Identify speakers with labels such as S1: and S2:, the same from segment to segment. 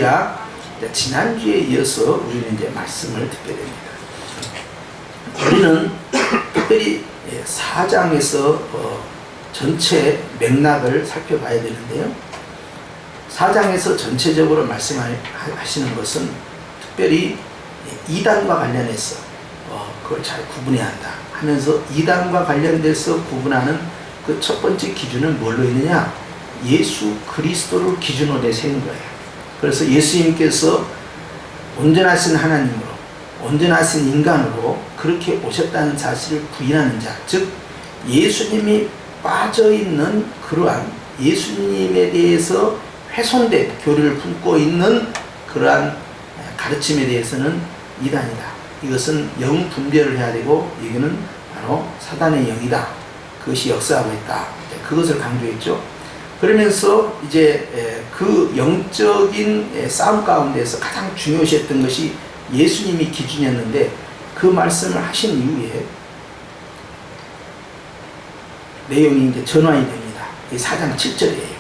S1: 할렐루야. 지난주에 이어서 우리는 이제 말씀을 듣게 됩니다. 우리는 특별히 4장에서 전체 맥락을 살펴봐야 되는데요. 4장에서 전체적으로 말씀하시는 것은 특별히 이단과 관련해서 그걸 잘 구분해야 한다 하면서, 이단과 관련돼서 구분하는 그 첫 번째 기준은 뭘로 있느냐? 예수 그리스도를 기준으로 세운 거예요. 그래서 예수님께서 온전하신 하나님으로, 온전하신 인간으로 그렇게 오셨다는 사실을 부인하는 자, 즉 예수님이 빠져있는 그러한, 예수님에 대해서 훼손된 교리를 품고 있는 그러한 가르침에 대해서는 이단이다. 이것은 영 분별을 해야 되고, 이거는 바로 사단의 영이다. 그것이 역사하고 있다. 그것을 강조했죠. 그러면서 이제 그 영적인 싸움 가운데서 가장 중요시했던 것이 예수님이 기준이었는데, 그 말씀을 하신 이후에 내용이 이제 전환이 됩니다. 이 4장 7절이에요.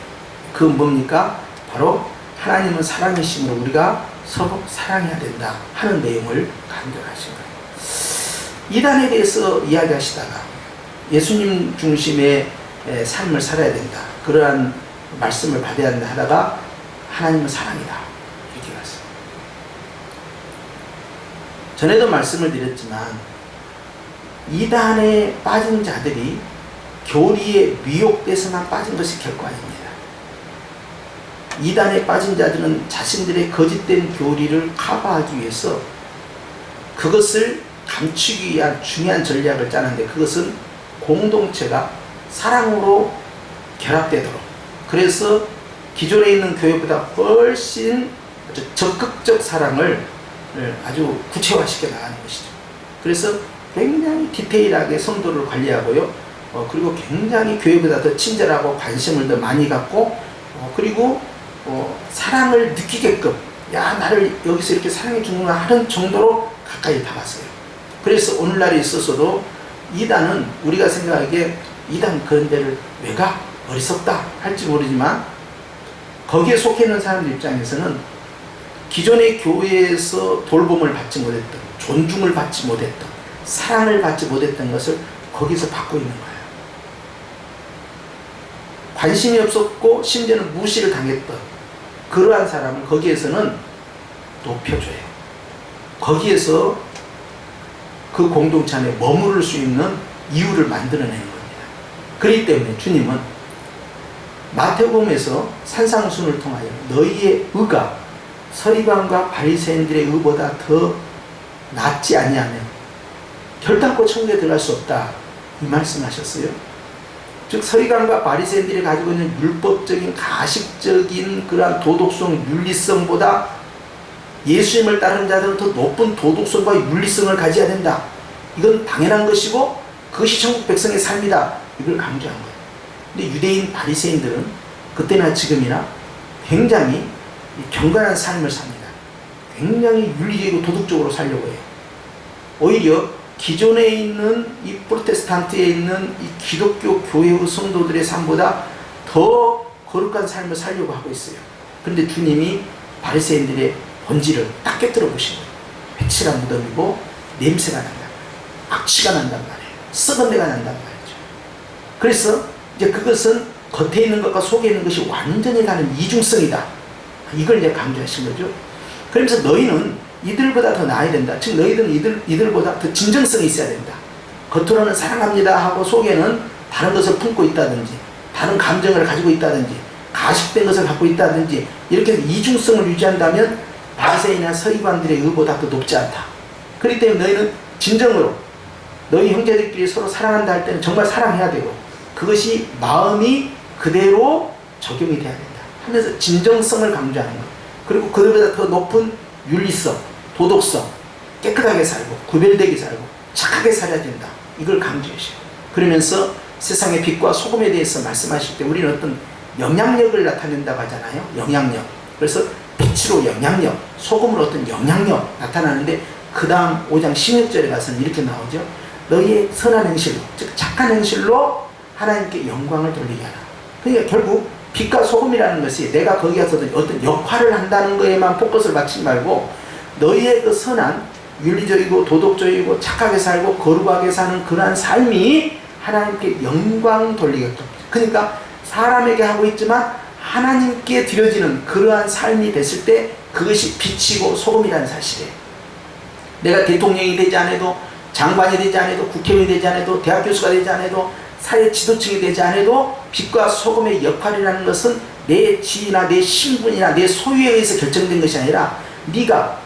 S1: 그건 뭡니까? 바로 하나님은 사랑이심으로 우리가 서로 사랑해야 된다 하는 내용을 강조하신 거예요. 이단에 대해서 이야기하시다가 예수님 중심의 삶을 살아야 된다, 그러한 말씀을 받아야 한다 하다가 하나님은 사랑이다 이렇게 갔어요. 전에도 말씀을 드렸지만 이단에 빠진 자들이 교리에 미혹돼서만 빠진 것이 결코 아닙니다. 이단에 빠진 자들은 자신들의 거짓된 교리를 커버하기 위해서 그것을 감추기 위한 중요한 전략을 짜는데, 그것은 공동체가 사랑으로 결합되도록, 그래서 기존에 있는 교회보다 훨씬 아주 적극적 사랑을 아주 구체화시켜 나가는 것이죠. 그래서 굉장히 디테일하게 성도를 관리하고요, 그리고 굉장히 교회보다 더 친절하고 관심을 더 많이 갖고, 그리고 사랑을 느끼게끔, 야 나를 여기서 이렇게 사랑해 주는구나 하는 정도로 가까이 다가서요. 그래서 오늘날에 있어서도 이단은, 우리가 생각하기에 이단 그런 데를 왜 가? 어리석다 할지 모르지만, 거기에 속해 있는 사람들 입장에서는 기존의 교회에서 돌봄을 받지 못했던, 존중을 받지 못했던, 사랑을 받지 못했던 것을 거기서 받고 있는 거예요. 관심이 없었고 심지어는 무시를 당했던 그러한 사람을 거기에서는 높여줘요. 거기에서 그 공동체 안에 머무를 수 있는 이유를 만들어내는 겁니다. 그렇기 때문에 주님은 마태복음에서 산상순을 통하여 너희의 의가 서리관과 바리새인들의 의보다 더 낫지 아니하면 결단코 천국에 들어갈 수 없다, 이 말씀하셨어요. 즉 서리관과 바리새인들이 가지고 있는 율법적인 가식적인 그러한 도덕성, 윤리성보다 예수님을 따르는 자들은 더 높은 도덕성과 윤리성을 가져야 된다. 이건 당연한 것이고 그것이 천국 백성의 삶이다. 이걸 강조한 거예요. 근데 유대인 바리새인들은 그때나 지금이나 굉장히 경건한 삶을 삽니다. 굉장히 윤리적이고 도덕적으로 살려고 해요. 오히려 기존에 있는 이 프로테스탄트에 있는 이 기독교 교회의 성도들의 삶보다 더 거룩한 삶을 살려고 하고 있어요. 그런데 주님이 바리새인들의 본질을 딱 깨뜨려 보신 거예요. 배칠한 무덤이고 냄새가 난다, 악취가 난단 말이에요. 썩은 데가 난단 말이죠. 그래서 이제 그것은 겉에 있는 것과 속에 있는 것이 완전히 다른 이중성이다, 이걸 이제 강조하신 거죠. 그러면서 너희는 이들보다 더 나아야 된다. 즉 너희들은 이들보다 더 진정성이 있어야 된다. 겉으로는 사랑합니다 하고 속에는 다른 것을 품고 있다든지, 다른 감정을 가지고 있다든지, 가식된 것을 갖고 있다든지, 이렇게 이중성을 유지한다면 바리새인이나 서기관들의 의보다 더 높지 않다. 그렇기 때문에 너희는 진정으로 너희 형제들끼리 서로 사랑한다 할 때는 정말 사랑해야 되고, 그것이 마음이 그대로 적용이 돼야 된다 하면서 진정성을 강조하는 것. 그리고 그들보다 더 높은 윤리성, 도덕성, 깨끗하게 살고 구별되게 살고 착하게 살아야 된다, 이걸 강조하시고, 그러면서 세상의 빛과 소금에 대해서 말씀하실 때 우리는 어떤 영향력을 나타낸다고 하잖아요. 영향력. 그래서 빛으로 영향력, 소금으로 어떤 영향력 나타나는데, 그 다음 5장 16절에 가서는 이렇게 나오죠. 너희의 선한 행실로, 즉 착한 행실로 하나님께 영광을 돌리게 하라. 그러니까 결국 빛과 소금이라는 것이 내가 거기 가서 어떤 역할을 한다는 거에만 포커스를 맞추지 말고 너희의 그 선한 윤리적이고 도덕적이고 착하게 살고 거룩하게 사는 그러한 삶이 하나님께 영광 돌리게끔, 그러니까 사람에게 하고 있지만 하나님께 드려지는 그러한 삶이 됐을 때 그것이 빛이고 소금이라는 사실이에요. 내가 대통령이 되지 않아도, 장관이 되지 않아도, 국회의원이 되지 않아도, 대학 교수가 되지 않아도, 사회 지도층이 되지 않아도 빛과 소금의 역할이라는 것은 내 지위나 내 신분이나 내 소유에 의해서 결정된 것이 아니라 네가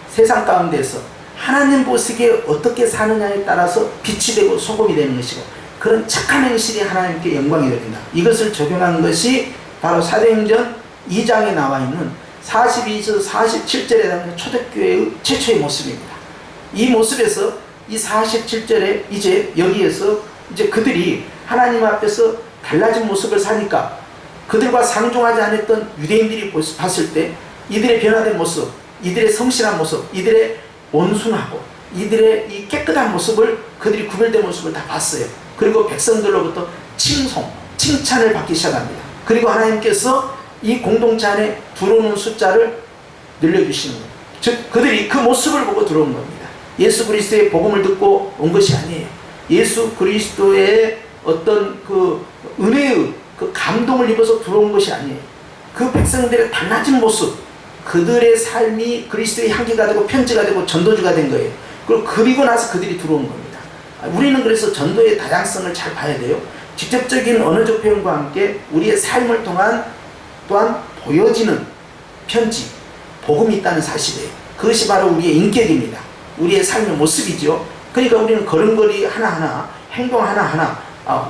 S1: 세상 가운데서 하나님 보시기에 어떻게 사느냐에 따라서 빛이 되고 소금이 되는 것이고, 그런 착한 행실이 하나님께 영광이 됩니다. 이것을 적용한 것이 바로 사도행전 2장에 나와 있는 42절 47절에 대한 초대교회의 최초의 모습입니다. 이 모습에서 이 47절에 이제 여기에서 이제 그들이 하나님 앞에서 달라진 모습을 사니까 그들과 상종하지 않았던 유대인들이 봤을 때 이들의 변화된 모습, 이들의 성실한 모습, 이들의 온순하고 이들의 이 깨끗한 모습을, 그들이 구별된 모습을 다 봤어요. 그리고 백성들로부터 칭찬을 받기 시작합니다. 그리고 하나님께서 이 공동체 안에 들어오는 숫자를 늘려주시는 거예요. 즉 그들이 그 모습을 보고 들어온 겁니다. 예수 그리스도의 복음을 듣고 온 것이 아니에요. 예수 그리스도의 어떤 그 은혜의 그 감동을 입어서 들어온 것이 아니에요. 그 백성들의 달라진 모습, 그들의 삶이 그리스도의 향기가 되고 편지가 되고 전도주가 된 거예요. 그리고 나서 그들이 들어온 겁니다. 우리는 그래서 전도의 다양성을 잘 봐야 돼요. 직접적인 언어적 표현과 함께 우리의 삶을 통한 또한 보여지는 편지, 복음이 있다는 사실이에요. 그것이 바로 우리의 인격입니다. 우리의 삶의 모습이죠. 그러니까 우리는 걸음걸이 하나하나, 행동 하나하나,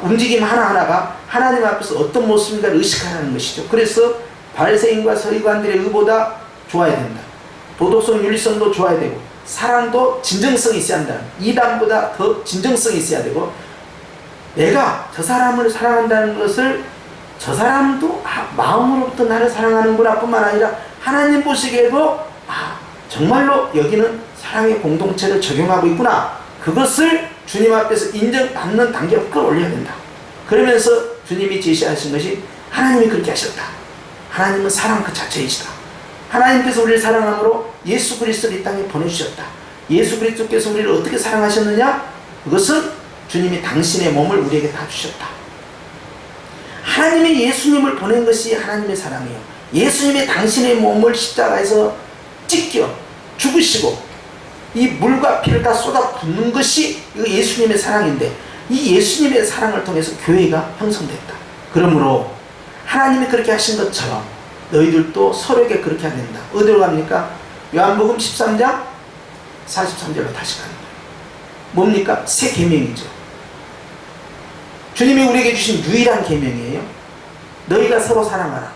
S1: 움직임 하나하나가 하나님 앞에서 어떤 모습인가를 의식하는 것이죠. 그래서 바리새인과 서기관들의 의보다 좋아야 된다. 도덕성, 윤리성도 좋아야 되고, 사랑도 진정성이 있어야 한다. 이단보다 더 진정성이 있어야 되고, 내가 저 사람을 사랑한다는 것을 저 사람도 마음으로부터 나를 사랑하는구나 뿐만 아니라 하나님 보시기에도 정말로 여기는 사랑의 공동체를 적용하고 있구나, 그것을 주님 앞에서 인정받는 단계로 끌어올려야 된다. 그러면서 주님이 제시하신 것이 하나님이 그렇게 하셨다. 하나님은 사랑 그 자체이시다. 하나님께서 우리를 사랑함으로 예수 그리스도를 이 땅에 보내주셨다. 예수 그리스도께서 우리를 어떻게 사랑하셨느냐? 그것은 주님이 당신의 몸을 우리에게 다 주셨다. 하나님이 예수님을 보낸 것이 하나님의 사랑이에요. 예수님이 당신의 몸을 십자가에서 찢겨 죽으시고 이 물과 피를 다 쏟아붓는 것이 예수님의 사랑인데, 이 예수님의 사랑을 통해서 교회가 형성됐다. 그러므로 하나님이 그렇게 하신 것처럼 너희들도 서로에게 그렇게 해야 된다. 어디로 갑니까? 요한복음 13장 43절로 다시 가는 거예요. 뭡니까? 새 계명이죠. 주님이 우리에게 주신 유일한 계명이에요. 너희가 서로 사랑하라.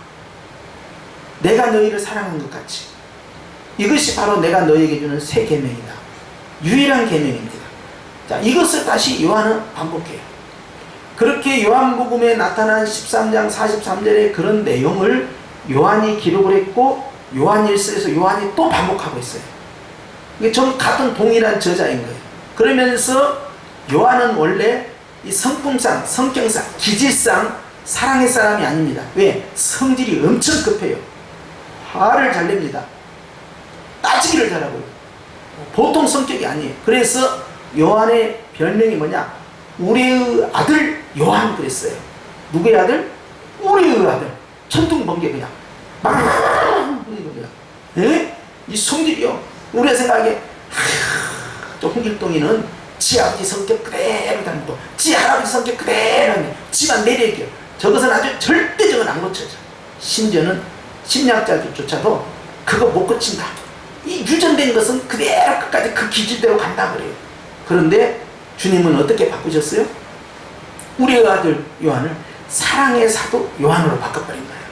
S1: 내가 너희를 사랑한 것 같이. 이것이 바로 내가 너희에게 주는 새 계명이다. 유일한 계명입니다. 자, 이것을 다시 요한은 반복해요. 그렇게 요한복음에 나타난 13장 43절의 그런 내용을 요한이 기록을 했고, 요한일서에서 요한이 또 반복하고 있어요. 이게 전 같은 동일한 저자인 거예요. 그러면서 요한은 원래 이 성품상, 성격상, 기질상 사랑의 사람이 아닙니다. 왜? 성질이 엄청 급해요. 화를 잘 냅니다. 따지기를 잘하고요. 보통 성격이 아니에요. 그래서 요한의 별명이 뭐냐? 우리의 아들 요한 그랬어요. 누구의 아들? 우리의 아들. 천둥번개 그냥 막 예? 이 성질이요. 우리가 생각하기에 또 홍길동이는 지 아버지 성격 그대로 닮고 지 할아버지 성격 그대로 닮고 지만 내려기요. 저것은 아주 절대적은 안 고쳐져. 심지어는 심리학자들조차도 그거 못 고친다. 이 유전된 것은 그대로 끝까지 그 기질대로 간다 그래요. 그런데 주님은 어떻게 바꾸셨어요? 우리의 아들 요한을 사랑의 사도 요한으로 바꿔버린 거예요.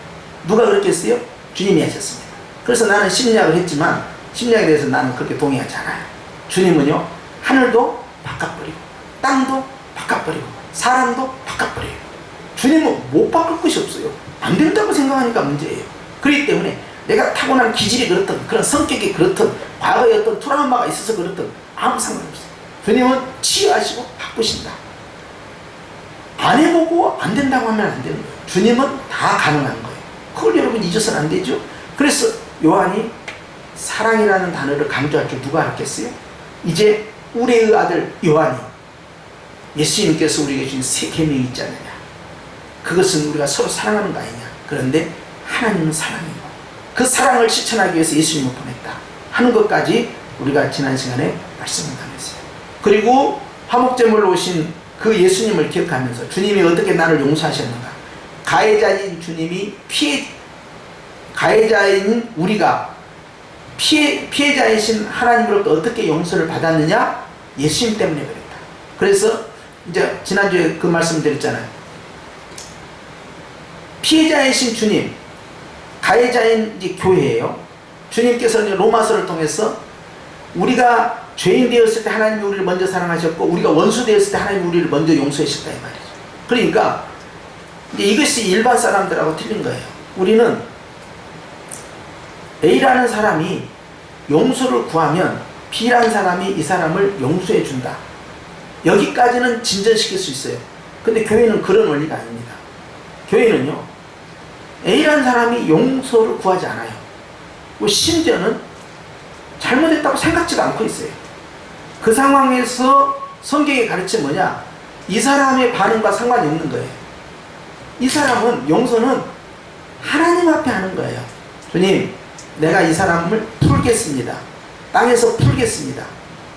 S1: 누가 그렇게 했어요? 주님이 하셨습니다. 그래서 나는 심리학을 했지만 심리학에 대해서 나는 그렇게 동의하지 않아요. 주님은요, 하늘도 바꿔버리고 땅도 바꿔버리고 사람도 바꿔버려요. 주님은 못 바꿀 것이 없어요. 안 된다고 생각하니까 문제예요. 그렇기 때문에 내가 타고난 기질이 그렇든 그런 성격이 그렇든 과거에 어떤 트라우마가 있어서 그렇든 아무 상관없어요. 주님은 치유하시고 바꾸신다. 안 해보고 안 된다고 하면 안 되는 거예요. 주님은 다 가능한 거예요. 그걸 여러분 잊어서는 안 되죠. 그래서 요한이 사랑이라는 단어를 강조할 줄 누가 알았겠어요? 이제 우리의 아들 요한이 예수님께서 우리에게 주신 새 계명이 있지 않느냐, 그것은 우리가 서로 사랑하는 거 아니냐. 그런데 하나님은 사랑이고 그 사랑을 실천하기 위해서 예수님을 보냈다 하는 것까지 우리가 지난 시간에 말씀을 나눴어요. 그리고 화목제물로 오신 그 예수님을 기억하면서 주님이 어떻게 나를 용서하셨는가, 가해자인 주님이 가해자인 우리가 피해자이신 하나님으로부터 어떻게 용서를 받았느냐? 예수님 때문에 그랬다. 그래서 이제 지난주에 그 말씀 드렸잖아요. 피해자이신 주님, 가해자인 이제 교회예요. 주님께서 이제 로마서를 통해서 우리가 죄인 되었을 때 하나님이 우리를 먼저 사랑하셨고, 우리가 원수 되었을 때 하나님이 우리를 먼저 용서하셨다 이 말이죠. 그러니까 이제 이것이 일반 사람들하고 틀린 거예요. 우리는 A라는 사람이 용서를 구하면 B라는 사람이 이 사람을 용서해 준다. 여기까지는 진전시킬 수 있어요. 근데 교회는 그런 원리가 아닙니다. 교회는요, A라는 사람이 용서를 구하지 않아요. 심지어는 잘못했다고 생각지도 않고 있어요. 그 상황에서 성경의 가르침이 뭐냐? 이 사람의 반응과 상관이 없는 거예요. 이 사람은 용서는 하나님 앞에 하는 거예요. 주님, 내가 이 사람을 풀겠습니다. 땅에서 풀겠습니다.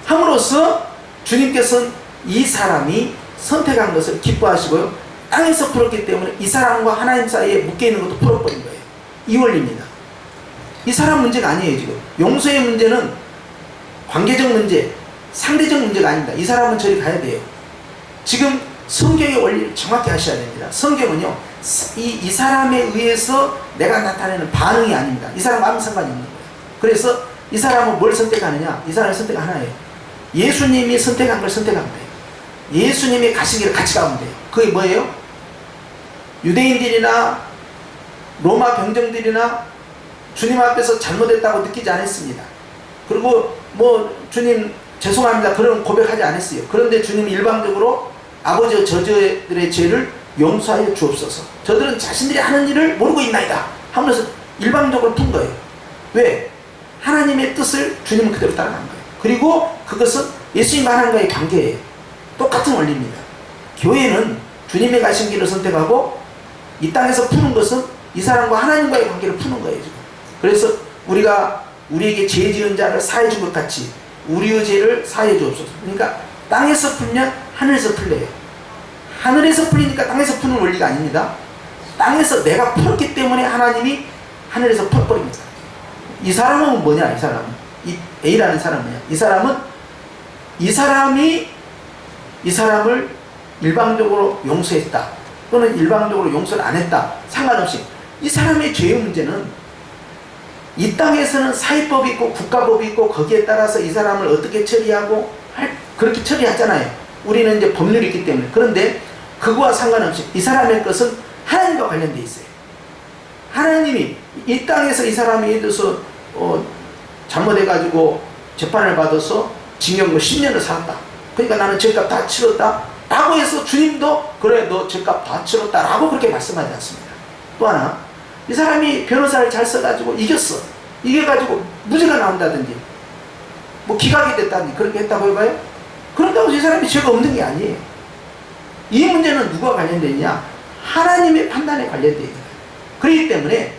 S1: 함으로써 주님께서는 이 사람이 선택한 것을 기뻐하시고요, 땅에서 풀었기 때문에 이 사람과 하나님 사이에 묶여있는 것도 풀어버린 거예요. 이 원리입니다. 이 사람 문제가 아니에요. 지금 용서의 문제는 관계적 문제, 상대적 문제가 아닙니다. 이 사람은 저리 가야 돼요. 지금 성경의 원리를 정확히 하셔야 됩니다. 성경은요, 이 사람에 의해서 내가 나타내는 반응이 아닙니다. 이 사람과 아무 상관이 없는 거예요. 그래서 이 사람은 뭘 선택하느냐? 이 사람의 선택 하나예요. 예수님이 선택한 걸 선택하면 돼요. 예수님이 가신 길을 같이 가면 돼요. 그게 뭐예요? 유대인들이나 로마 병정들이나 주님 앞에서 잘못했다고 느끼지 않았습니다. 그리고 주님 죄송합니다 그런 고백하지 않았어요. 그런데 주님 일방적으로 아버지와 저들의 죄를 용서하여 주옵소서, 저들은 자신들이 하는 일을 모르고 있나이다 하면서 일방적으로 푼 거예요. 왜? 하나님의 뜻을 주님은 그대로 따라간 거예요. 그리고 그것은 예수님 하나님과의 관계예요. 똑같은 원리입니다. 교회는 주님의 가신 길을 선택하고 이 땅에서 푸는 것은 이 사람과 하나님과의 관계를 푸는 거예요. 지금. 그래서 우리가 우리에게 죄 지은 자를 사해 준 것 같이 우리의 죄를 사해 주옵소서. 그러니까 땅에서 풀면 하늘에서 풀려요. 하늘에서 풀리니까 땅에서 푸는 원리가 아닙니다. 땅에서 내가 풀었기 때문에 하나님이 하늘에서 풀어버립니다. 이 사람은 뭐냐? 이 사람은, 이 A라는 사람은 뭐냐? 이 사람은 이 사람이 이 사람을 일방적으로 용서했다 또는 일방적으로 용서를 안 했다 상관없이 이 사람의 죄의 문제는 이 땅에서는 사회법이 있고 국가법이 있고 거기에 따라서 이 사람을 어떻게 처리하고 그렇게 처리하잖아요. 우리는 이제 법률이 있기 때문에. 그런데 그거와 상관없이 이 사람의 것은 하나님과 관련되어 있어요. 하나님이 이 땅에서 이 사람이 예를 들어서 잘못해가지고 재판을 받아서 징역 10년을 살았다. 그러니까 나는 죄값 다 치렀다 라고 해서 주님도 그래 너 죄값 다 치렀다 라고 그렇게 말씀하지 않습니다. 또 하나, 이 사람이 변호사를 잘 써가지고 이겼어. 이겨가지고 무죄가 나온다든지 기각이 됐다든지 그렇게 했다고 해봐요? 그런다고 이 사람이 죄가 없는 게 아니에요. 이 문제는 누가 관련되어 있냐? 하나님의 판단에 관련되어 있는 거예요. 그렇기 때문에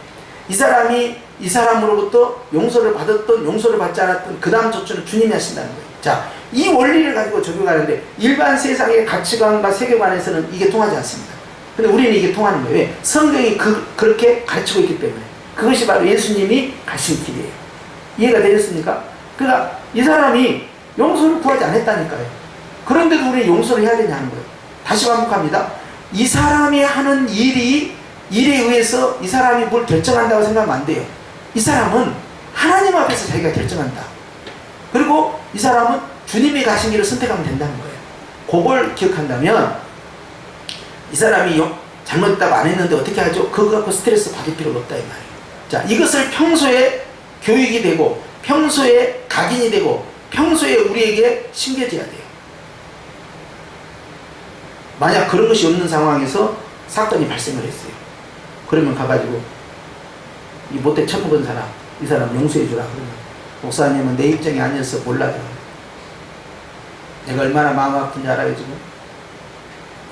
S1: 이 사람이 이 사람으로부터 용서를 받았던 용서를 받지 않았던 그 다음 조치는 주님이 하신다는 거예요. 자, 이 원리를 가지고 적용하는데 일반 세상의 가치관과 세계관에서는 이게 통하지 않습니다. 근데 우리는 이게 통하는 거예요. 왜? 성경이 그렇게 가르치고 있기 때문에. 그것이 바로 예수님이 가신 길이에요. 이해가 되셨습니까? 그러니까 이 사람이 용서를 구하지 않았다니까요. 그런데도 우리는 용서를 해야 되냐는 거예요. 다시 반복합니다. 이 사람이 하는 일에 의해서 이 사람이 뭘 결정한다고 생각하면 안 돼요. 이 사람은 하나님 앞에서 자기가 결정한다. 그리고 이 사람은 주님이 가신 길을 선택하면 된다는 거예요. 그걸 기억한다면 이 사람이 잘못했다고 안 했는데 어떻게 하죠? 그거 갖고 스트레스 받을 필요가 없다 이 말이에요. 자, 이것을 평소에 교육이 되고 평소에 각인이 되고 평소에 우리에게 심겨져야 돼요. 만약 그런 것이 없는 상황에서 사건이 발생을 했어요. 그러면 가가지고 이 못돼 처먹은 사람, 이 사람 용서해 주라. 그러면 목사님은 내 입장이 아니어서 몰라요. 내가 얼마나 마음 아픈지 알아요 지금.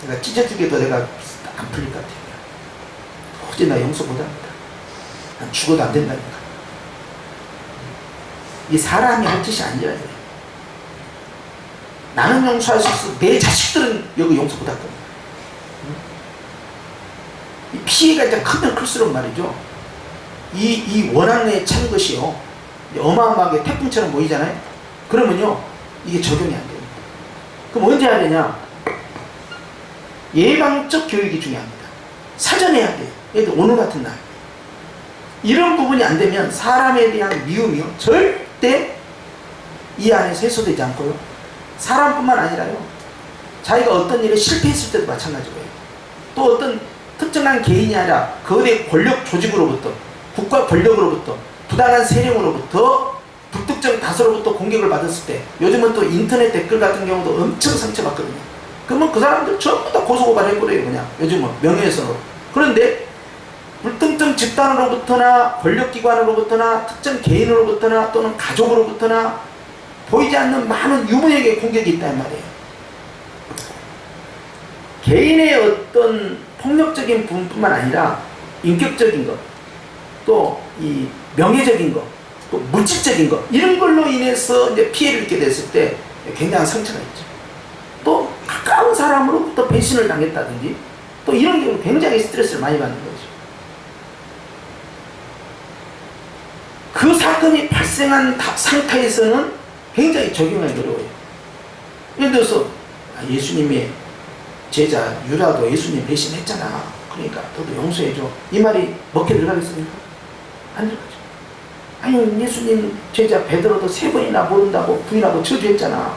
S1: 내가 찢어지게도 내가 안 풀릴 것 같아요. 도저히 나 용서 못합니다. 난 죽어도 안 된다니까. 이 사람이 할 짓이 아니라 그래요. 나는 용서할 수 있어. 내 자식들은 여기 용서 못할 겁니다. 이 피해가 이제 크면 클수록 말이죠. 이 원한 내에 찬 것이요. 어마어마하게 태풍처럼 보이잖아요. 그러면요. 이게 적용이 안 됩니다. 그럼 언제 해야 되냐? 예방적 교육이 중요합니다. 사전에 해야 돼요. 예를 들어 오늘 같은 날. 이런 부분이 안 되면 사람에 대한 미움이요. 절대 이 안에서 해소되지 않고요. 사람뿐만 아니라요. 자기가 어떤 일에 실패했을 때도 마찬가지고요. 또 어떤 특정한 개인이 아니라 거대 권력 조직으로부터, 국가 권력으로부터, 부당한 세력으로부터, 불특정 다수로부터 공격을 받았을 때, 요즘은 또 인터넷 댓글 같은 경우도 엄청 상처받거든요. 그러면 그 사람들 전부 다 고소고발해버려요. 그냥 요즘은 명예훼손으로. 그런데 불특정 집단으로부터나 권력기관으로부터나 특정 개인으로부터나 또는 가족으로부터나 보이지 않는 많은 유무에게 공격이 있단 말이에요. 개인의 어떤 폭력적인 부분뿐만 아니라 인격적인 것, 또 이 명예적인 것, 또 물질적인 것, 이런 걸로 인해서 이제 피해를 입게 됐을 때 굉장한 상처가 있죠. 또 가까운 사람으로부터 배신을 당했다든지 또 이런 경우 굉장히 스트레스를 많이 받는 거죠. 그 사건이 발생한 상태에서는 굉장히 적용하기 어려워요. 예를 들어서 예수님의 제자 유다도 예수님 배신했잖아. 그러니까 너도 용서해줘. 이 말이 먹혀 들어가겠습니까? 안 들어가죠. 아니 예수님 제자 베드로도 3번이나 모른다고 부인하고 저주했잖아.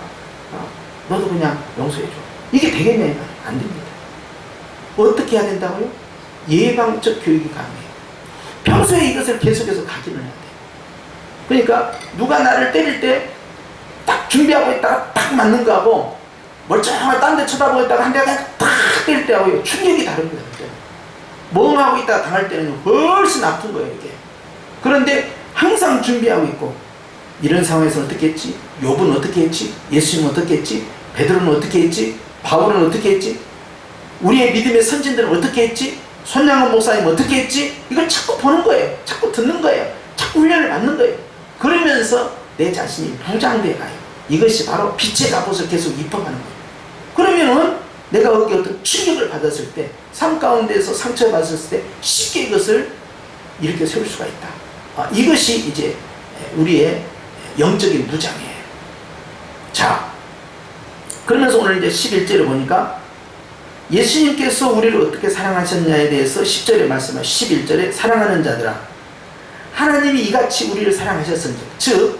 S1: 너도 그냥 용서해줘. 이게 되겠냐? 안 됩니다. 어떻게 해야 된다고요? 예방적 교육이 가능해요. 평소에 이것을 계속해서 각인을 해야 돼요. 그러니까 누가 나를 때릴 때 딱 준비하고 있다가 딱 맞는 거하고 멀쩡하게 딴 데 쳐다보고 있다가 한 대가 딱 때릴 때하고 충격이 다릅니다. 멍하고 있다가 당할 때는 훨씬 아픈 거예요. 이게. 그런데 항상 준비하고 있고 이런 상황에서 어떻게 했지? 욥은 어떻게 했지? 예수님은 어떻게 했지? 베드로는 어떻게 했지? 바울은 어떻게 했지? 우리의 믿음의 선진들은 어떻게 했지? 손양원 목사님은 어떻게 했지? 이걸 자꾸 보는 거예요. 자꾸 듣는 거예요. 자꾸 훈련을 받는 거예요. 그러면서 내 자신이 부장돼 가요. 이것이 바로 빛의 갑옷을 계속 입어가는 거예요. 그러면은 내가 거기 어떤 충격을 받았을 때, 삶 가운데서 상처를 받았을 때 쉽게 이것을 이렇게 세울 수가 있다. 이것이 이제 우리의 영적인 무장이에요. 자, 그러면서 오늘 이제 11절을 보니까 예수님께서 우리를 어떻게 사랑하셨냐에 대해서 10절에 말씀하시고 11절에 사랑하는 자들아 하나님이 이같이 우리를 사랑하셨은즉 즉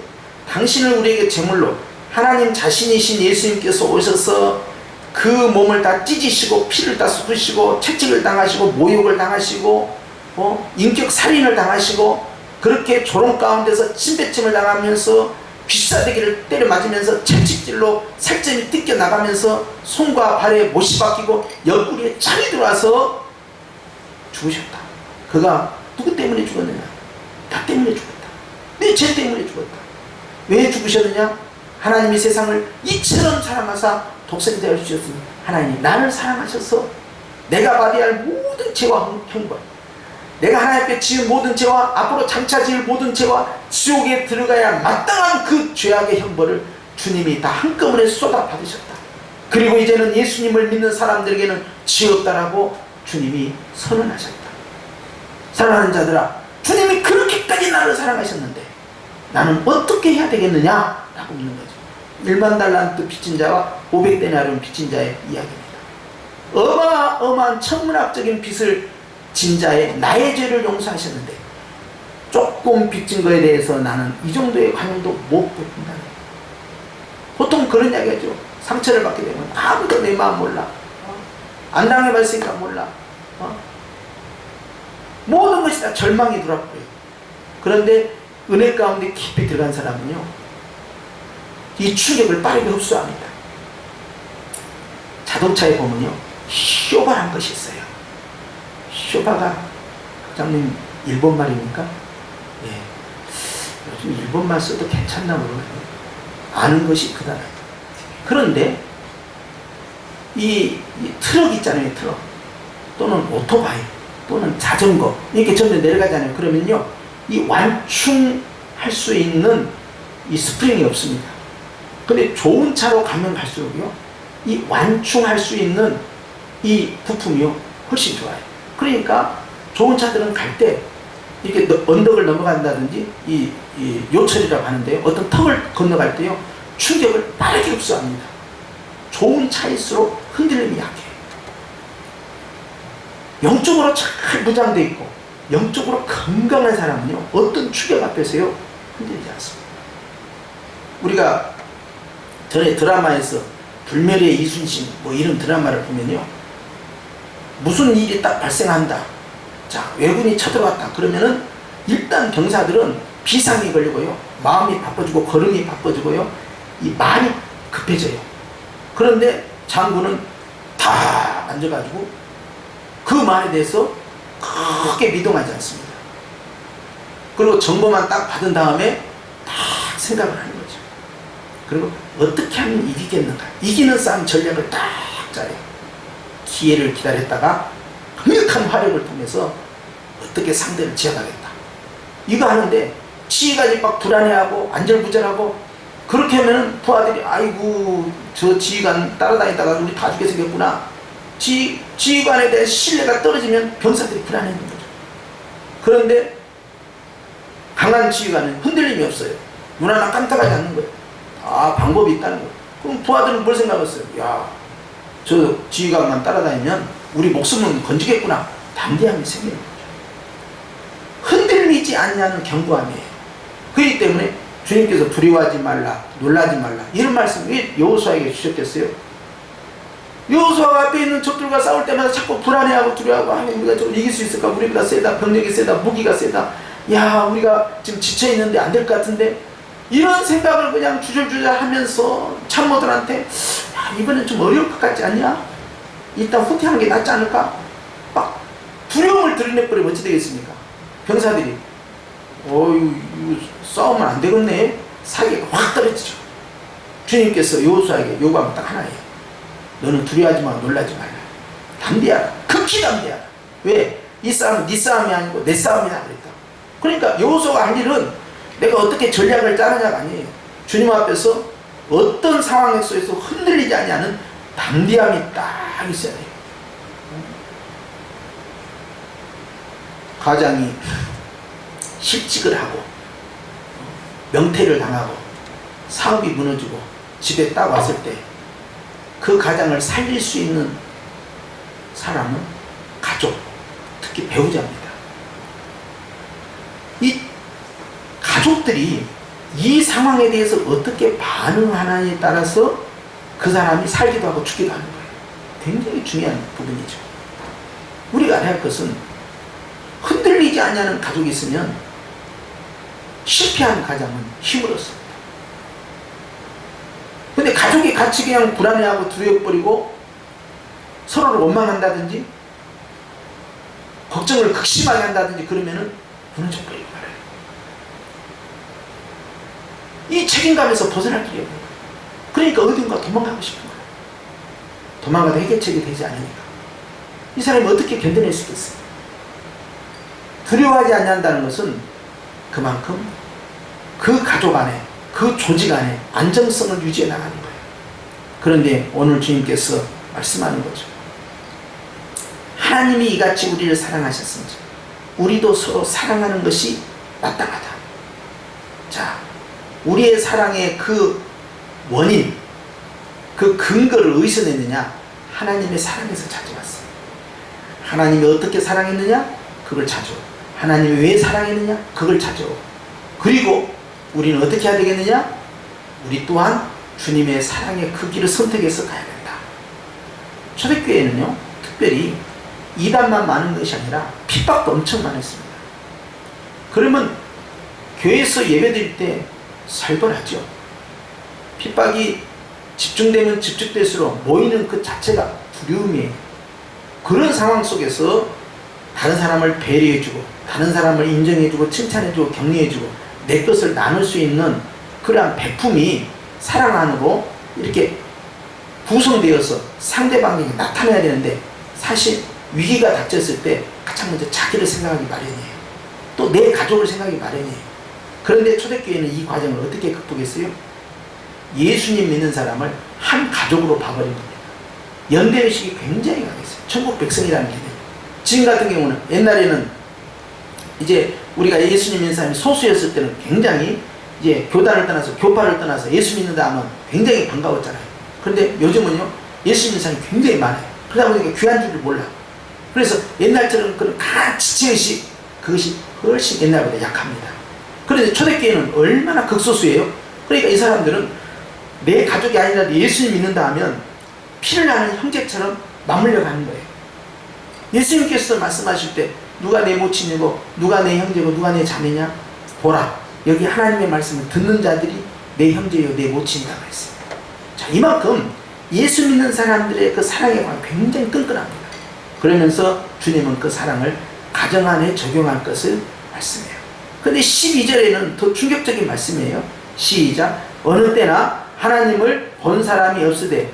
S1: 당신을 우리에게 제물로 하나님 자신이신 예수님께서 오셔서 그 몸을 다 찢으시고 피를 다 쏟으시고 채찍을 당하시고 모욕을 당하시고 인격 살인을 당하시고 그렇게 조롱 가운데서 침뱉음을 당하면서 귀싸대기를 때려 맞으면서 채찍질로 살점이 뜯겨나가면서 손과 발에 못이 박히고 옆구리에 창이 들어와서 죽으셨다. 그가 누구 때문에 죽었느냐? 나 때문에 죽었다. 내 죄 때문에 죽었다. 왜 죽으셨느냐? 하나님이 세상을 이처럼 사랑하사 독생자를 주셨으니 하나님이 나를 사랑하셔서 내가 받아야 할 모든 죄와 형벌, 내가 하나님 앞에 지은 모든 죄와 앞으로 장차 지을 모든 죄와 지옥에 들어가야 마땅한 그 죄악의 형벌을 주님이 다 한꺼번에 쏟아 받으셨다. 그리고 이제는 예수님을 믿는 사람들에게는 죄 없다라고 주님이 선언하셨다. 사랑하는 자들아, 주님이 그렇게까지 나를 사랑하셨는데 나는 어떻게 해야 되겠느냐? 라고 묻는 거죠. 1만 달란트 빚진 자와 500데나리온 빚진 자의 이야기입니다. 어마어마한 천문학적인 빚을 진 자의 나의 죄를 용서하셨는데 조금 빚진 거에 대해서 나는 이 정도의 관용도 못 베푼다. 보통 그런 이야기하죠. 상처를 받게 되면 아무도 내 마음 몰라. 안 당해봤으니까 몰라. 모든 것이 다 절망이 돌아버려요. 그런데 은혜 가운데 깊이 들어간 사람은요, 이 충격을 빠르게 흡수합니다. 자동차에 보면요, 쇼바란 것이 있어요. 쇼바가 목장님 일본 말입니까? 예. 요즘 일본말 써도 괜찮나 모르겠네요. 아는 것이 크다. 그런데 이 트럭 있잖아요, 트럭. 또는 오토바이, 또는 자전거 이렇게 전면 내려가잖아요. 그러면요, 이 완충할 수 있는 이 스프링이 없습니다. 근데 좋은 차로 가면 갈수록요, 이 완충할 수 있는 이 부품이요 훨씬 좋아요. 그러니까 좋은 차들은 갈 때 이렇게 언덕을 넘어간다든지 이 요철이라고 하는데요, 어떤 턱을 건너갈 때요 충격을 빠르게 흡수합니다. 좋은 차일수록 흔들림이 약해요. 영적으로 잘 무장되어 있고 영적으로 건강한 사람은요 어떤 충격 앞에서요 흔들리지 않습니다. 우리가 전에 드라마에서 불멸의 이순신 뭐 이런 드라마를 보면요, 무슨 일이 딱 발생한다, 자 왜군이 쳐들어왔다 그러면은 일단 병사들은 비상이 걸리고요, 마음이 바빠지고 걸음이 바빠지고요, 이 말이 급해져요. 그런데 장군은 다 만져가지고 그 말에 대해서 크게 미동하지 않습니다. 그리고 정보만 딱 받은 다음에 딱 생각을 하는 거죠. 그리고 어떻게 하면 이기겠는가, 이기는 싸움 전략을 딱 짜요. 기회를 기다렸다가 강력한 화력을 통해서 어떻게 상대를 제압하겠다, 이거 하는데 지휘관이 막 불안해하고 안절부절하고, 그렇게 하면은 부하들이 아이고 저 지휘관 따라다니다가 우리 다 죽게 생겼구나, 지휘관에 대한 신뢰가 떨어지면 병사들이 불안해하는 거죠. 그런데 강한 지휘관은 흔들림이 없어요. 눈 하나 깜짝하지 않는 거예요. 아, 방법이 있다는 거예요. 그럼 부하들은 뭘 생각했어요? 야, 저 지휘관만 따라다니면 우리 목숨은 건지겠구나, 담대함이 생기는 거죠. 흔들리지 않냐는 견고함이에요. 그렇기 때문에 주님께서 두려워하지 말라, 놀라지 말라, 이런 말씀 왜 여호수아에게 주셨겠어요? 여호수아가 앞에 있는 적들과 싸울 때마다 자꾸 불안해하고 두려워하고, 아, 우리가 좀 이길 수 있을까, 우리보다 세다, 병력이 세다, 무기가 세다, 야 우리가 지금 지쳐있는데 안 될 것 같은데, 이런 생각을 그냥 주절주절 하면서 참모들한테 야, 이번엔 좀 어려울 것 같지 않냐, 일단 후퇴하는 게 낫지 않을까, 막 두려움을 드러내버리면 어찌 되겠습니까? 병사들이 이거 싸우면 안 되겠네, 사기가 확 떨어지죠. 주님께서 여호수아에게 요구한 건 딱 하나예요. 너는 두려워하지 마, 놀라지 말라, 담대하라, 극히 담대하라. 왜? 이 싸움은 네 싸움이 아니고 내 싸움이다 그랬다. 그러니까 여호수아가 할 일은 내가 어떻게 전략을 짜느냐가 아니에요. 주님 앞에서 어떤 상황 속에서 흔들리지 않냐는 담대함이 딱 있어야 돼요. 가장이 실직을 하고 명퇴를 당하고 사업이 무너지고 집에 딱 왔을 때 그 가장을 살릴 수 있는 사람은 가족, 특히 배우자입니다. 이 가족들이 이 상황에 대해서 어떻게 반응하느냐에 따라서 그 사람이 살기도 하고 죽기도 하는 거예요. 굉장히 중요한 부분이죠. 우리가 알아야 할 것은 흔들리지 않냐는 가족이 있으면 실패한 가장은 힘을 얻습니다. 근데 가족이 같이 그냥 불안해하고 두려워버리고 서로를 원망한다든지 걱정을 극심하게 한다든지 그러면은 무너져버리고 말아요. 이 책임감에서 벗어날 길이 없는 거예요. 그러니까 어딘가 도망가고 싶은 거예요. 도망가도 해결책이 되지 않으니까. 이 사람이 어떻게 견뎌낼 수 있겠어요? 두려워하지 않는다는 것은 그만큼 그 가족 안에, 그 조직 안에 안정성을 유지해 나가는 거예요. 그런데 오늘 주님께서 말씀하는 거죠. 하나님이 이같이 우리를 사랑하셨은지 우리도 서로 사랑하는 것이 마땅하다. 자, 우리의 사랑의 그 원인, 그 근거를 어디서 냈느냐? 하나님의 사랑에서 찾아왔어요. 하나님이 어떻게 사랑했느냐? 그걸 찾아오. 하나님이 왜 사랑했느냐? 그걸 찾아오. 그리고 우리는 어떻게 해야 되겠느냐? 우리 또한 주님의 사랑의 그 길을 선택해서 가야 된다. 초대교회는요, 특별히 이단만 많은 것이 아니라 핍박도 엄청 많았습니다. 그러면 교회에서 예배드릴 때 살벌하죠. 핍박이 집중되면 집중될수록 모이는 그 자체가 두려움이에요. 그런 상황 속에서 다른 사람을 배려해주고 다른 사람을 인정해주고 칭찬해주고 격려해주고 내 것을 나눌 수 있는 그러한 베품이 사랑 안으로 이렇게 구성되어서 상대방에게 나타나야 되는데 사실 위기가 닥쳤을 때 가장 먼저 자기를 생각하기 마련이에요. 또 내 가족을 생각하기 마련이에요. 그런데 초대교회는 이 과정을 어떻게 극복했어요? 예수님 믿는 사람을 한 가족으로 봐버린 겁니다. 연대의식이 굉장히 강했어요. 천국 백성이라는 개념. 지금 같은 경우는 옛날에는 이제 우리가 예수님 믿는 사람이 소수였을 때는 굉장히 이제 교단을 떠나서 교파를 떠나서 예수 믿는다 하면 굉장히 반가웠잖아요. 그런데 요즘은요 예수 믿는 사람이 굉장히 많아요. 그러다 보니까 귀한 줄을 몰라. 그래서 옛날처럼 그런 강한 지체의식 그것이 훨씬 옛날보다 약합니다. 그런데 초대교회는 얼마나 극소수예요. 그러니까 이 사람들은 내 가족이 아니라 예수님 믿는다 하면 피를 나는 형제처럼 맞물려 가는 거예요. 예수님께서 말씀하실 때 누가 내 모친이고 누가 내 형제고 누가 내 자매냐 보라 여기 하나님의 말씀을 듣는 자들이 내 형제요 내 모친이라고 했어요. 자, 이만큼 예수 믿는 사람들의 그 사랑의 관 굉장히 끈끈합니다. 그러면서 주님은 그 사랑을 가정 안에 적용할 것을 말씀해요. 근데 12절에는 더 충격적인 말씀이에요. 시작. 어느 때나 하나님을 본 사람이 없으되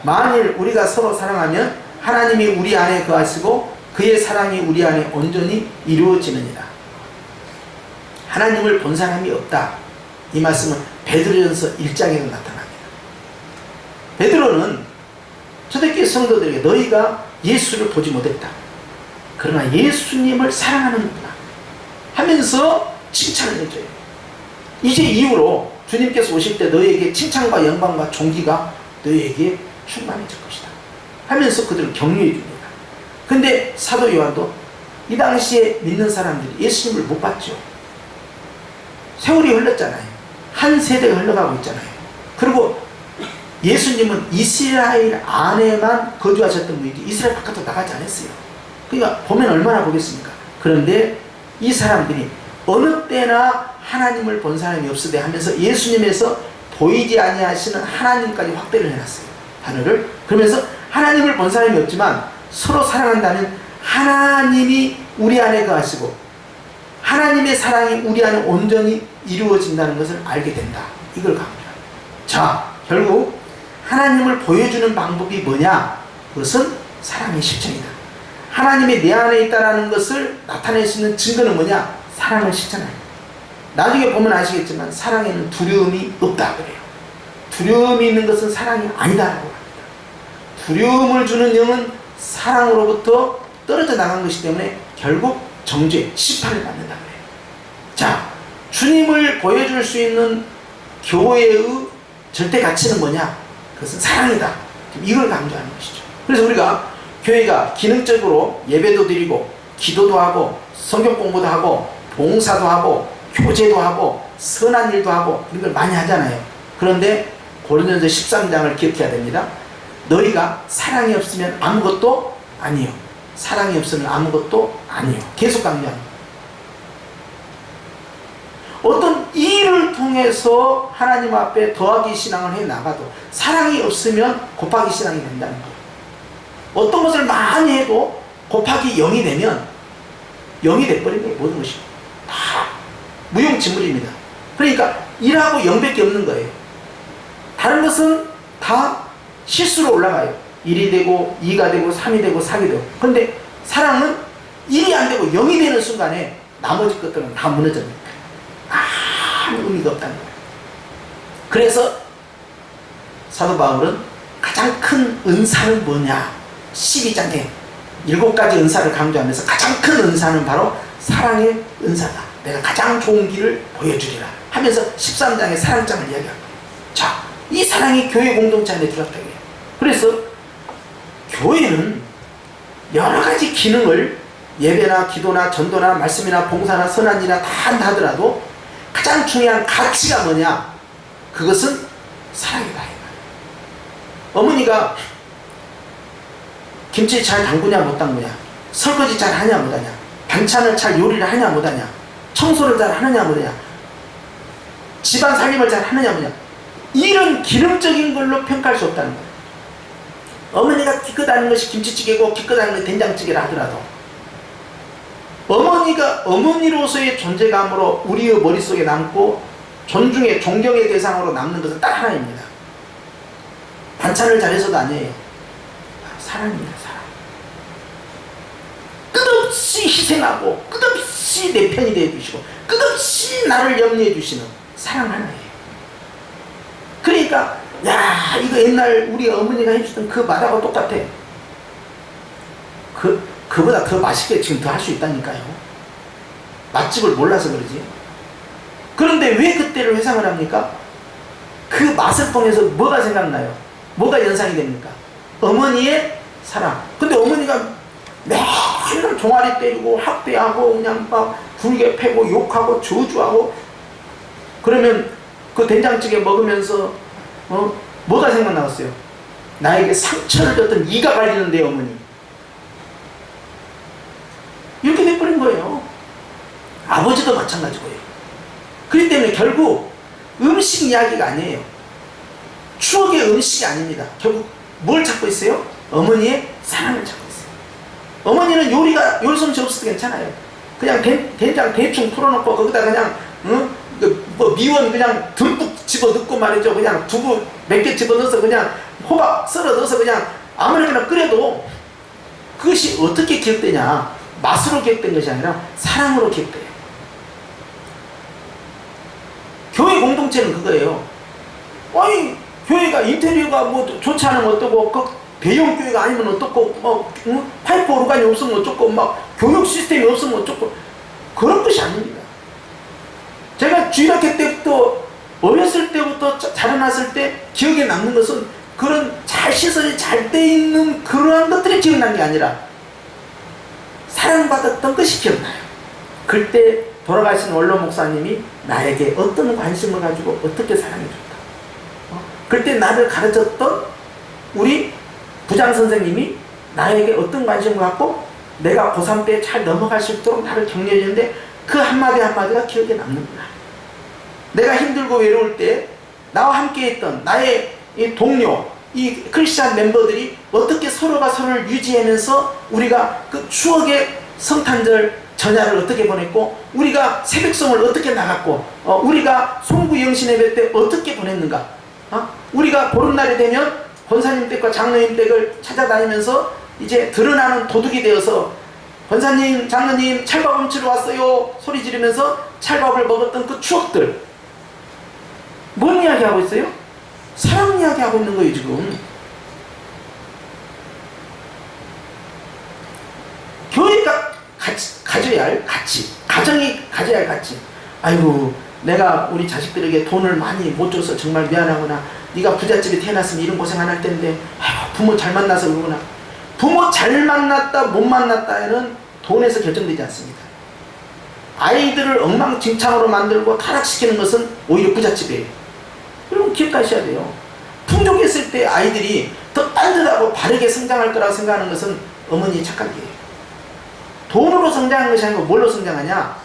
S1: 만일 우리가 서로 사랑하면 하나님이 우리 안에 거하시고 그의 사랑이 우리 안에 온전히 이루어지느니라. 하나님을 본 사람이 없다. 이 말씀은 베드로전서 1장에도 나타납니다. 베드로는 초대교회 성도들에게 너희가 예수를 보지 못했다. 그러나 예수님을 사랑하는구나 하면서 칭찬을 해줘요. 이제 이후로 주님께서 오실 때 너희에게 칭찬과 영광과 존귀가 너희에게 충만해질 것이다 하면서 그들을 격려해 줍니다. 근데 사도 요한도 이 당시에 믿는 사람들이 예수님을 못 봤죠. 세월이 흘렀잖아요. 한 세대가 흘러가고 있잖아요. 그리고 예수님은 이스라엘 안에만 거주하셨던 분이지 이스라엘 바깥으로 나가지 않았어요. 그러니까 보면 얼마나 보겠습니까? 그런데 이 사람들이 어느 때나 하나님을 본 사람이 없으되 하면서 예수님에서 보이지 아니하시는 하나님까지 확대를 해놨어요. 단어를. 그러면서 하나님을 본 사람이 없지만 서로 사랑한다면 하나님이 우리 안에 거하시고 하나님의 사랑이 우리 안에 온전히 이루어진다는 것을 알게 된다. 이걸 강조합니다. 자, 결국 하나님을 보여주는 방법이 뭐냐? 그것은 사랑의 실천이다. 하나님이 내 안에 있다는 것을 나타낼 수 있는 증거는 뭐냐? 사랑을 실천하는. 나중에 보면 아시겠지만 사랑에는 두려움이 없다 그래요. 두려움이 있는 것은 사랑이 아니다라고 합니다. 두려움을 주는 영은 사랑으로부터 떨어져 나간 것이기 때문에 결국 정죄, 심판을 받는다 그래요. 자, 주님을 보여줄 수 있는 교회의 절대 가치는 뭐냐? 그것은 사랑이다. 이걸 강조하는 것이죠. 그래서 우리가 교회가 기능적으로 예배도 드리고 기도도 하고 성경 공부도 하고 봉사도 하고 교제도 하고 선한 일도 하고 이런 걸 많이 하잖아요. 그런데 고린도전서 13장을 기억해야 됩니다. 너희가 사랑이 없으면 아무것도 아니요. 사랑이 없으면 아무것도 아니요. 계속 강조합니다. 어떤 일을 통해서 하나님 앞에 더하기 신앙을 해 나가도 사랑이 없으면 곱하기 신앙이 된다는 거예요. 어떤 것을 많이 해도 곱하기 0이 되면 0이 돼버린 거예요. 모든 것이 다 무용지물입니다. 그러니까 1하고 0밖에 없는 거예요. 다른 것은 다 실수로 올라가요. 1이 되고 2가 되고 3이 되고 4가 되고. 그런데 사랑은 1이 안 되고 0이 되는 순간에 나머지 것들은 다 무너집니다. 아무 의미가 없다는 거예요. 그래서 사도 바울은 가장 큰 은사는 뭐냐? 12장에 7가지 은사를 강조하면서 가장 큰 은사는 바로 사랑의 은사다. 내가 가장 좋은 길을 보여주리라 하면서 13장의 사랑장을 이야기합니다. 자, 이 사랑이 교회 공동체 안에 들어갔다. 그래서 교회는 여러 가지 기능을 예배나 기도나 전도나 말씀이나 봉사나 선한 일이나 다 한다 하더라도 가장 중요한 가치가 뭐냐? 그것은 사랑이다. 어머니가 김치 잘 담그냐 못 담그냐, 설거지 잘 하냐 못 하냐, 반찬을 잘 요리를 하냐 못 하냐, 청소를 잘 하느냐 못 하냐, 집안 살림을 잘 하느냐 못 하냐, 이런 기능적인 걸로 평가할 수 없다는 거예요. 어머니가 기껏하는 것이 김치찌개고 기껏하는 것이 된장찌개라 하더라도 어머니가 어머니로서의 존재감으로 우리의 머릿속에 남고 존중의 존경의 대상으로 남는 것은 딱 하나입니다. 반찬을 잘해서도 아니에요. 사랑입니다. 사랑. 끝없이 희생하고 끝없이 내 편이 되어주시고 끝없이 나를 염려해 주시는 사랑 하나예요. 그러니까 야 이거 옛날 우리 어머니가 해주던 그 맛하고 똑같아. 그보다 더 맛있게 지금 더 할 수 있다니까요. 맛집을 몰라서 그러지. 그런데 왜 그때를 회상을 합니까? 그 맛을 통해서 뭐가 생각나요? 뭐가 연상이 됩니까? 어머니의 사랑. 근데 어머니가 맨날 종아리 때리고 학대하고 그냥 막 불게 패고 욕하고 저주하고 그러면 그 된장찌개 먹으면서 뭐가 생각나겠어요? 나에게 상처를 줬던 이가 갈리는데 어머니. 이렇게 돼버린 거예요. 아버지도 마찬가지고요. 그렇기 때문에 결국 음식 이야기가 아니에요. 추억의 음식이 아닙니다. 결국 뭘 찾고 있어요? 어머니의 사랑을 찾고 있어요. 어머니는 요리 솜씨 없어도 괜찮아요. 그냥 된장 대충 풀어놓고 거기다 그냥 뭐 미원 그냥 듬뿍 집어넣고 말이죠. 그냥 두부 몇 개 집어넣어서 그냥 호박 썰어 넣어서 그냥 아무렇게나 끓여도 그것이 어떻게 기억되냐? 맛으로 기억된 것이 아니라 사랑으로 기억돼요. 교회 공동체는 그거예요. 아니 교회가 인테리어가 뭐 좋지 않으면 어떠고 그 배경 교회가 아니면 어떻고 파이프 오르간이 없으면 어쩌고 막 교육 시스템이 없으면 어쩌고 그런 것이 아닙니다. 제가 주일학교 때부터 어렸을 때부터 자라났을 때 기억에 남는 것은 그런 잘 시설이 잘 돼 있는 그러한 것들이 기억난 게 아니라 사랑받았던 것이 기억나요. 그때 돌아가신 원로 목사님이 나에게 어떤 관심을 가지고 어떻게 사랑해줬다. 그때 나를 가르쳤던 우리 부장 선생님이 나에게 어떤 관심을 갖고 내가 고3 때 잘 넘어갈 수 있도록 나를 격려해주는데 그 한마디 한마디가 기억에 남는구나. 내가 힘들고 외로울 때 나와 함께 했던 나의 이 동료 이 크리스찬 멤버들이 어떻게 서로가 서로를 유지하면서 우리가 그 추억의 성탄절 전야를 어떻게 보냈고 우리가 새벽송을 어떻게 나갔고 우리가 송구 영신 예배 때 어떻게 보냈는가. 우리가 보름날이 되면 권사님 댁과 장로님 댁을 찾아다니면서 이제 드러나는 도둑이 되어서 권사님 장로님 찰밥 훔치러 왔어요 소리 지르면서 찰밥을 먹었던 그 추억들. 뭔 이야기 하고 있어요? 사랑 이야기 하고 있는 거예요 지금. 교회가 가져야 할 가치, 가정이 가져야 할 가치. 아이고 내가 우리 자식들에게 돈을 많이 못 줘서 정말 미안하구나. 네가 부잣집에 태어났으면 이런 고생 안 할 텐데 아이고 부모 잘 만나서 그러구나. 부모 잘 만났다 못 만났다에는 돈에서 결정되지 않습니다. 아이들을 엉망진창으로 만들고 타락시키는 것은 오히려 부잣집이에요. 여러분 기억하셔야 돼요. 풍족했을 때 아이들이 더 딴듯하고 바르게 성장할 거라고 생각하는 것은 어머니의 착각이에요. 돈으로 성장하는 것이 아니고 뭘로 성장하냐?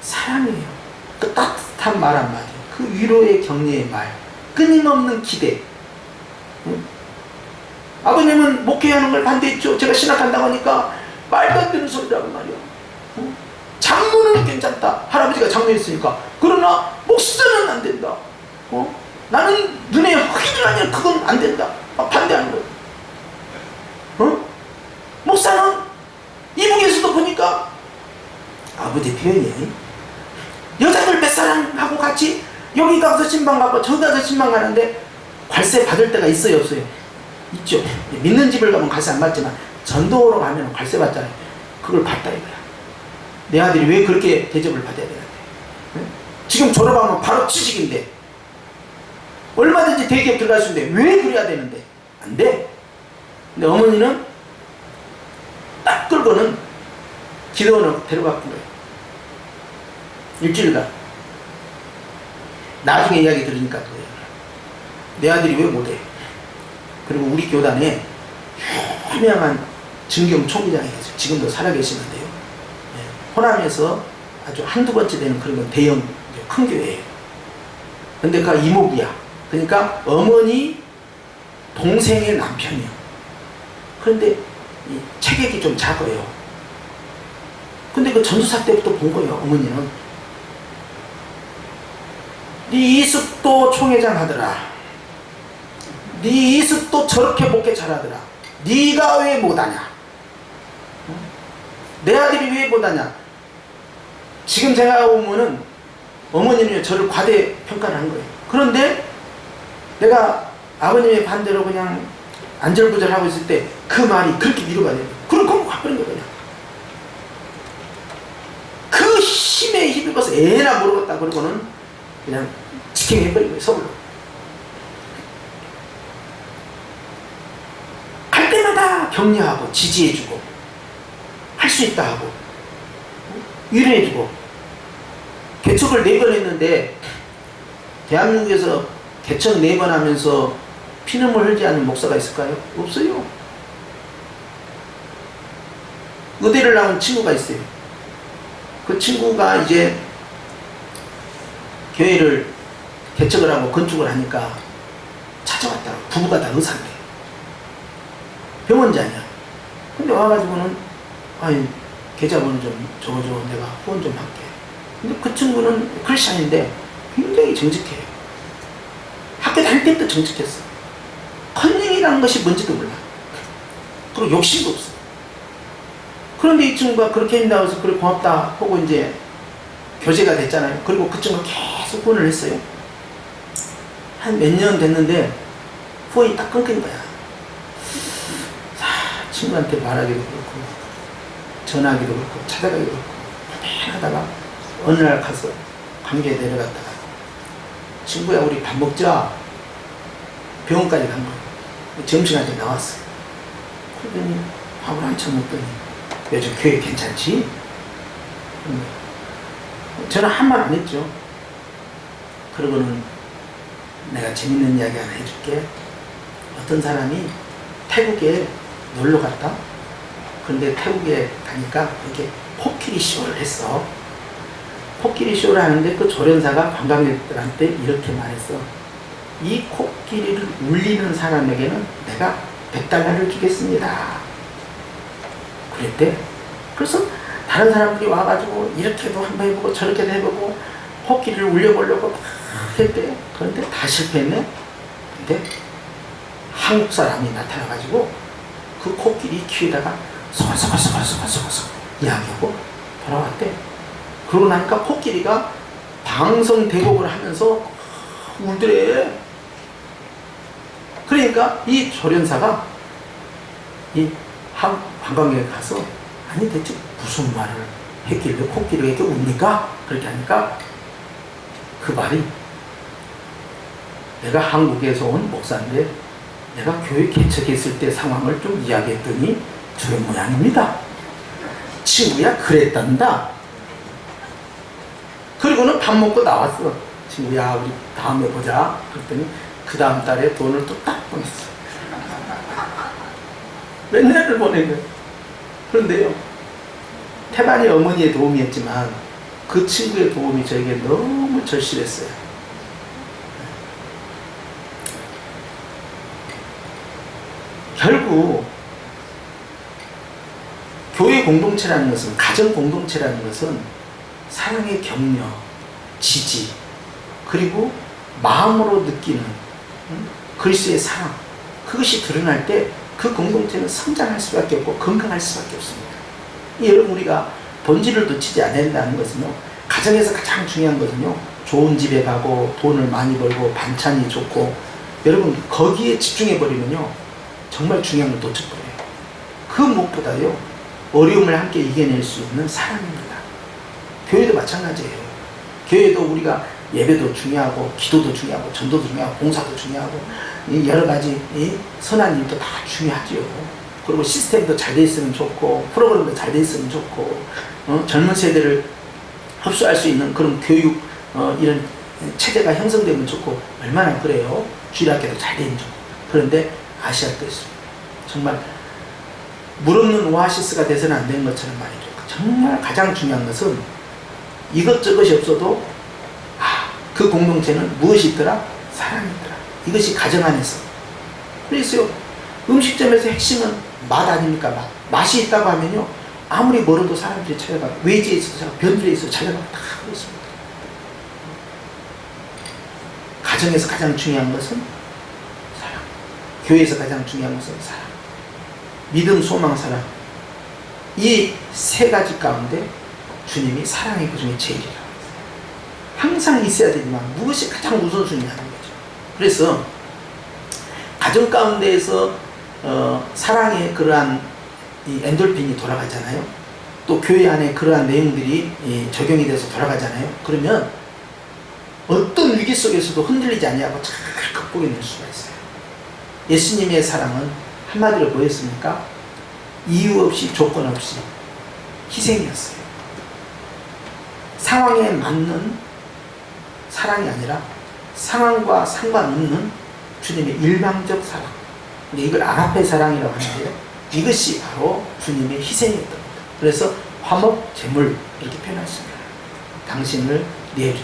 S1: 사랑이에요. 그 따뜻한 말 한마디, 그 위로의 격려의 말, 끊임없는 기대. 아버님은 목회하는 걸 반대했죠. 제가 신학한다고 하니까 말도 안 되는 소리라고 말이야. 장로는 괜찮다. 할아버지가 장로였으니까. 그러나 목사는 안 된다. 나는 눈에 확인이 아니라 그건 안 된다. 반대하는 거야. 목사는 이북에서도 보니까 아버지 표현이 여자들 몇 사람하고 같이 여기 가서 신방 가고 저기 가서 신방 가는데 관세 받을 때가 있어요 없어요? 있죠. 믿는 집을 가면 관세 안 받지만 전도로 가면 관세 받잖아요. 그걸 받다 이거야. 내 아들이 왜 그렇게 대접을 받아야 되는데? 지금 졸업하면 바로 취직인데 얼마든지 대기업 들어갈 수 있는데 왜 그래야 되는데? 안 돼. 근데 어머니는 딱 끌고는 기도원을 데려갔던 거예요. 일주일간. 나중에 이야기 들으니까 그래요. 내 아들이 왜 못해? 그리고 우리 교단에 유명한 증경 총회장이 계세요. 지금도 살아계시는데요. 호남에서 아주 한두 번째 되는 그런 대형 큰 교회예요. 근데 그 이모부야. 그러니까 어머니 동생의 남편이요. 그런데 이 체격이 좀 작아요. 근데 그 전도사 때부터 본 거예요. 어머니는 네 이습도 총회장 하더라. 네 이습도 저렇게 목회 잘하더라. 네가 왜 못하냐? 내 아들이 왜 못하냐? 지금 생각해보면은 어머니는 저를 과대평가를 한 거예요. 그런데 내가 아버님의 반대로 그냥 안절부절하고 있을 때 그 말이 그렇게 위로가 돼요. 그럼 공부 가버린 거예요. 그 힘에 힘입어서 애나 모르겠다 그러고는 그냥 직행해버린 거예요. 서울로. 갈 때마다 격려하고 지지해주고 할 수 있다 하고 위로해주고. 개척을 4번 했는데 대한민국에서 개척 4번 하면서 피눈물 흘지 않는 목사가 있을까요? 없어요. 의대를 나온 친구가 있어요. 그 친구가 이제 교회를 개척을 하고 건축을 하니까 찾아왔다. 부부가 다 의사인데 병원장이야. 근데 와가지고는 아니 계좌번호 좀 적어줘. 내가 후원 좀 할게. 근데 그 친구는 크리스찬인데 굉장히 정직해요. 학교 다닐 때부터 정직했어. 컨닝이라는 것이 뭔지도 몰라. 그리고 욕심도 없어. 그런데 이 친구가 그렇게 한다고 해서 그래 고맙다 하고 이제 교제가 됐잖아요. 그리고 그 친구가 계속 후원을 했어요. 한 몇 년 됐는데 후원이 딱 끊긴 거야. 친구한테 말하기도 그렇고 전화하기도 그렇고 찾아가기도 그렇고 하다가 어느 날 가서 관계에 내려갔다가 친구야 우리 밥 먹자. 병원까지 간 거예요. 점심한테 나왔어. 그러더니 밥을 한참 먹더니 요즘 교회 괜찮지? 저는 한 말 안 했죠. 그러고는 내가 재밌는 이야기 하나 해줄게. 어떤 사람이 태국에 놀러 갔다. 그런데 태국에 가니까 이렇게 코끼리 쇼를 했어. 코끼리 쇼를 하는데 그 조련사가 관광객들한테 이렇게 말했어. 이 코끼리를 울리는 사람에게는 내가 $100를 주겠습니다. 그랬대. 그래서 다른 사람들이 와가지고 이렇게도 한번 해보고 저렇게도 해보고 코끼리를 울려보려고 막 했대. 그런데 다 실패했네. 근데 한국 사람이 나타나가지고 그 코끼리 귀에다가 소글소글소글소글소글 이야기하고 돌아왔대. 그러고 나니까 코끼리가 방성대곡을 하면서 울더래. 그러니까 이 조련사가 이 관광객에 가서 아니 대체 무슨 말을 했길래 코끼리가 이렇게 웁니까? 그렇게 하니까 그 말이 내가 한국에서 온 목사인데 내가 교회 개척했을 때 상황을 좀 이야기했더니 저런 모양입니다. 친구야 그랬단다. 그리고는 밥 먹고 나왔어. 친구야 우리 다음에 보자. 그랬더니 그 다음 달에 돈을 또 딱 보냈어. 몇 년을 보낸 거예요. 그런데요 태반이 어머니의 도움이었지만 그 친구의 도움이 저에게 너무 절실했어요. 결국 교회 공동체라는 것은, 가정 공동체라는 것은 사랑의 격려, 지지, 그리고 마음으로 느끼는 그리스도의 사랑, 그것이 드러날 때 그 공동체는 성장할 수밖에 없고 건강할 수밖에 없습니다. 여러분 우리가 본질을 놓치지 않아야 된다는 것은요, 가정에서 가장 중요한 것은요, 좋은 집에 가고 돈을 많이 벌고 반찬이 좋고, 여러분 거기에 집중해버리면요 정말 중요한 걸 놓쳐버려요. 그 무엇보다요 어려움을 함께 이겨낼 수 있는 사랑입니다. 교회도 마찬가지예요. 교회도 우리가 예배도 중요하고 기도도 중요하고 전도도 중요하고 봉사도 중요하고 여러 가지 선한 일도 다 중요하지요. 그리고 시스템도 잘 돼 있으면 좋고 프로그램도 잘 돼 있으면 좋고 젊은 세대를 흡수할 수 있는 그런 교육 이런 체제가 형성되면 좋고 얼마나 그래요. 주일학교도 잘 되면 좋고. 그런데 아시아도 있습니다. 정말 물 없는 오아시스가 돼서는 안 되는 것처럼 말이죠. 정말 가장 중요한 것은 이것저것이 없어도 그 공동체는 무엇이 있더라? 사랑이 있더라. 이것이 가정 안에서. 그래서 음식점에서 핵심은 맛 아닙니까? 맛이 있다고 하면요 아무리 멀어도 사람들이 찾아가고, 외지에 있어서 변두리에 있어서 찾아가고 다 그렇습니다. 가정에서 가장 중요한 것은 사랑, 교회에서 가장 중요한 것은 사랑, 믿음, 소망, 사랑. 이 세 가지 가운데 주님이 사랑의 그 중에 제일이라고 했어요. 항상 있어야 되지만 무엇이 가장 우선순위냐는 거죠. 그래서 가정 가운데에서 사랑의 그러한 이 엔돌핀이 돌아가잖아요. 또 교회 안에 그러한 내용들이 적용이 돼서 돌아가잖아요. 그러면 어떤 위기 속에서도 흔들리지 않냐고 잘 극복해낼 수가 있어요. 예수님의 사랑은 한마디로 뭐였습니까? 이유 없이 조건 없이 희생이었어요. 상황에 맞는 사랑이 아니라 상황과 상관없는 주님의 일방적 사랑. 이걸 아가페 사랑이라고 하는데요. 이것이 바로 주님의 희생이었던 겁니다. 그래서 화목, 제물 이렇게 표현했습니다. 당신을 내어준.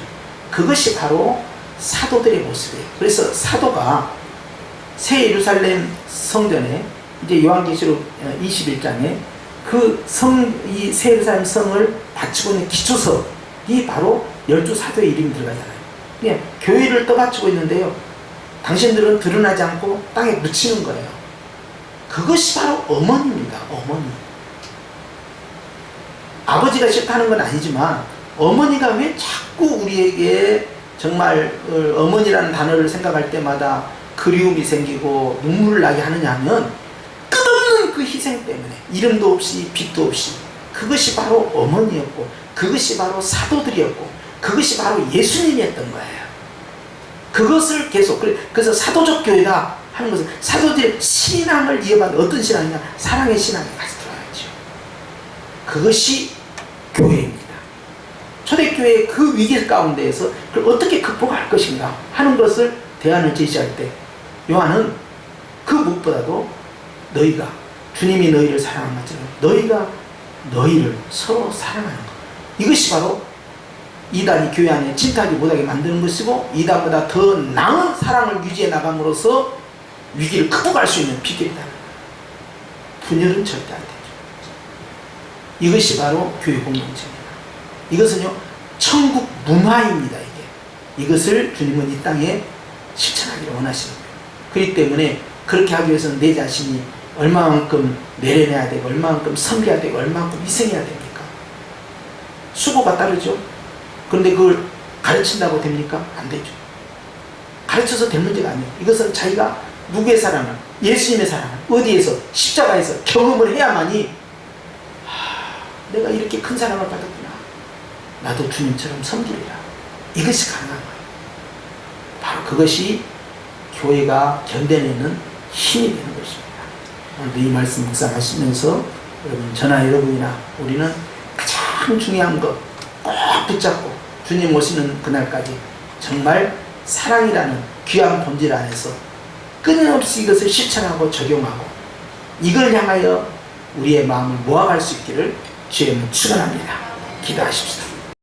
S1: 그것이 바로 사도들의 모습이에요. 그래서 사도가 새 예루살렘 성전에 이제 요한계시록 21장에 그 이 새 예루살렘 성을 바치고 있는 기초석이 바로 12사도의 이름이 들어가잖아요. 예, 교회를 떠받치고 있는데요. 당신들은 드러나지 않고 땅에 묻히는 거예요. 그것이 바로 어머니입니다. 어머니. 아버지가 싫다는 건 아니지만 어머니가 왜 자꾸 우리에게 정말 어머니라는 단어를 생각할 때마다 그리움이 생기고 눈물을 나게 하느냐 하면 끝없는 그 희생 때문에 이름도 없이 빛도 없이 그것이 바로 어머니였고 그것이 바로 사도들이었고 그것이 바로 예수님이었던 거예요. 그것을 계속 그래서 사도적 교회다 하는 것은 사도들의 신앙을 이어받는 어떤 신앙이냐? 사랑의 신앙에 같이 들어야죠. 그것이 교회입니다. 초대교회의 그 위기 가운데에서 그걸 어떻게 극복할 것인가 하는 것을 대안을 제시할 때 요한은 그 무엇보다도 너희가 주님이 너희를 사랑한 것처럼 너희가 너희를 서로 사랑하는 것, 이것이 바로 이단이 교회 안에 침투하지 못하게 만드는 것이고 이단보다 더 나은 사랑을 유지해 나감으로써 위기를 극복할 수 있는 비결이다. 분열은 절대 안 되죠. 이것이 바로 교회 공동체입니다. 이것은요 천국 문화입니다. 이것을 주님은 이 땅에 실천하기를 원하시는 거예요. 그렇기 때문에 그렇게 하기 위해서는 내 자신이 얼마만큼 내려내야 되고 얼마만큼 섬겨야 되고 얼마만큼 희생해야 됩니까? 수고가 따르죠. 그런데 그걸 가르친다고 됩니까? 안 되죠. 가르쳐서 될 문제가 아니에요. 이것은 자기가 누구의 사랑을, 예수님의 사랑을 어디에서 십자가에서 경험을 해야만이 내가 이렇게 큰 사랑을 받았구나, 나도 주님처럼 섬기리라, 이것이 가능한 거예요. 바로 그것이 교회가 견뎌내는 힘이 되는 것입니다. 오늘도 이 말씀 묵상하시면서 여러분, 저나 여러분이나 우리는 가장 중요한 것 꼭 붙잡고 주님 오시는 그날까지 정말 사랑이라는 귀한 본질 안에서 끊임없이 이것을 실천하고 적용하고 이걸 향하여 우리의 마음을 모아갈 수 있기를 주의 이름으로 축원합니다. 기도하십시다.